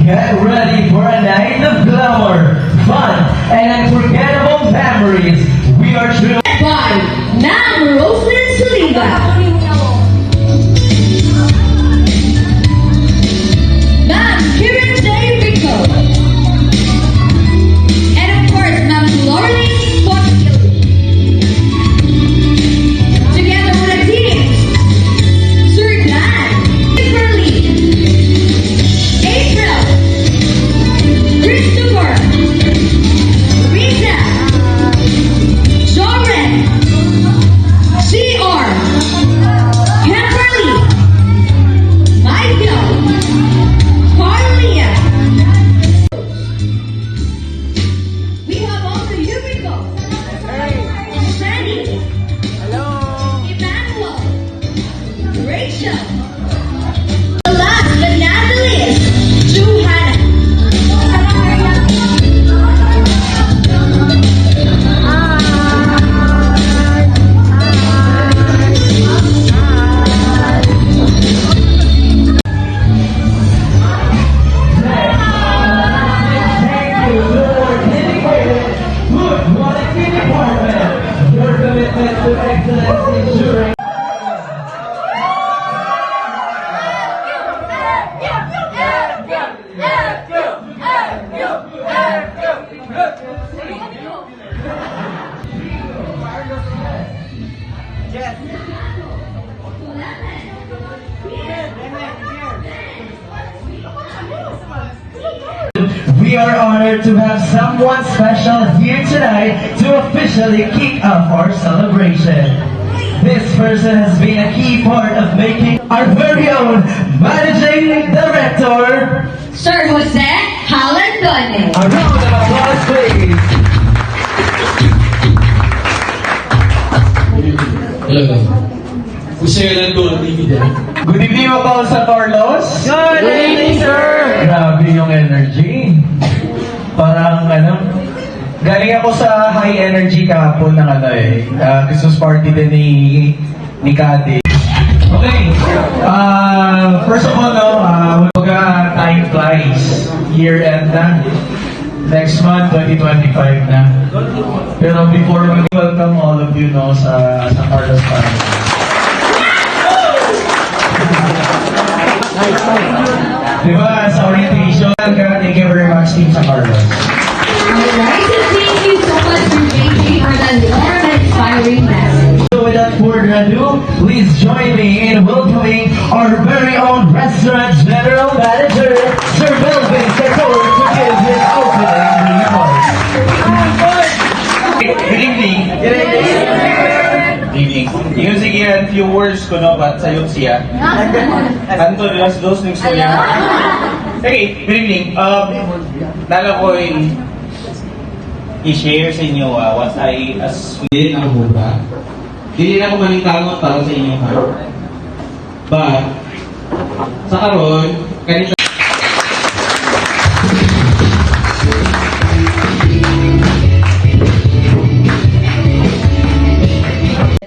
Get ready for a night of glamour, fun, and unforgettable memories. We are thrilled by Nam Roslyn Saliba. Ma'am Kiran Day Rico. And of course, Ma'am Laureline Sportfield. Together with a team, Sir Glenn, Kimberly, April, Christopher, Rita, Joren, CR, Kimberly, Michael, Carlia. We have also Yuriko, Shani, Emmanuel, Rachel. The last but not the least, Johanna. your commitment to excellence ensuring. We are honored to have someone special here tonight to officially kick off our celebration. This person has been a key part of making our very own Managing Director, Sir Jose Halandone. A round of applause, please. Hello. Gusto nyo lang doon TV din. Good evening po sa Carlos. Good evening, sir! Grabe yung energy. Parang galing ako sa high energy kahapon ng Christmas party din ni Kade. Okay. First of all, time flies. Year end na. Next month, 2025 na. Pero before we welcome all of you sa Carlos family. Diba, sa orientation, thank you very much, Team San Carlos. Alright, thank you so much for making for that warm and inspiring message. So without further ado, please join me in welcoming our very own restaurant general manager, Sir Melvin Secor, to give his opening remarks. Good evening. Good evening. Yung sige, a few words ko but sayong siya. Kanto las dos ng istorya. Okay, good evening. Dala ko i-share sa inyo what I as Hindi na ako ba? Hindi na ako maningkamot para sa inyo ha. But, sa karon, ganito.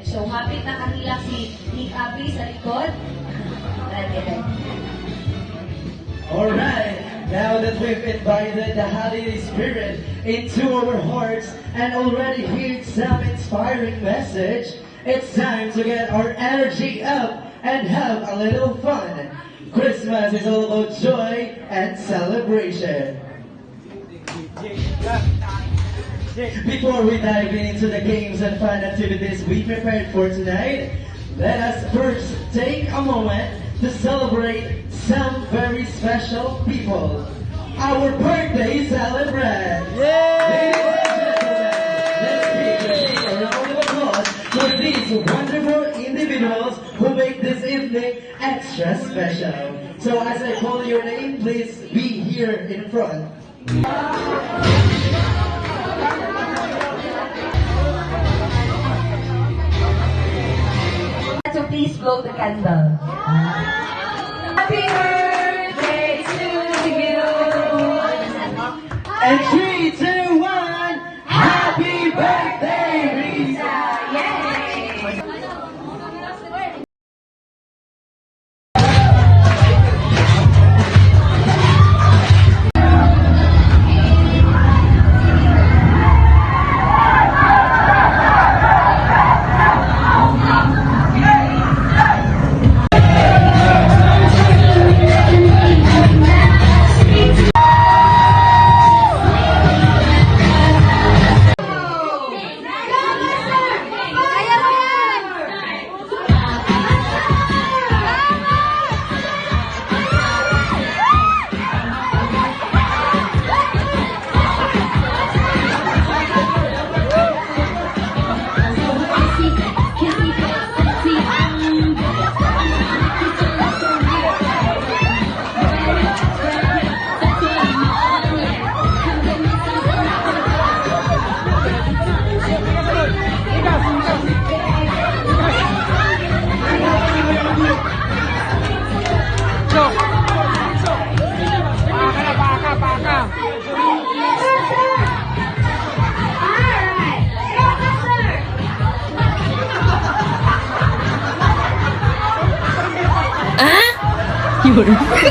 So, happy na kanila si Nick Abby sa likod. Alright, now that we've invited the holiday spirit into our hearts and already heard some inspiring message, it's time to get our energy up and have a little fun. Christmas is all about joy and celebration. Before we dive into the games and fun activities we prepared for tonight, let us first take a moment to celebrate some very special people. Our birthday celebrant! Ladies and gentlemen, let's give a round of applause for these wonderful individuals who make this evening extra special. So as I call your name, please be here in front. So please blow the candle. Happy birthday to you. And 3, 2, 1, happy birthday, Risa! Yay! Ganito.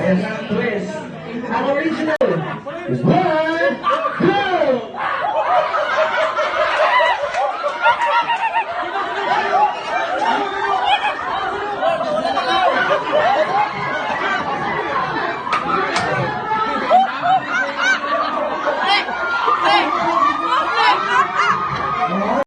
Ayan ang twist. Ang original. Wow!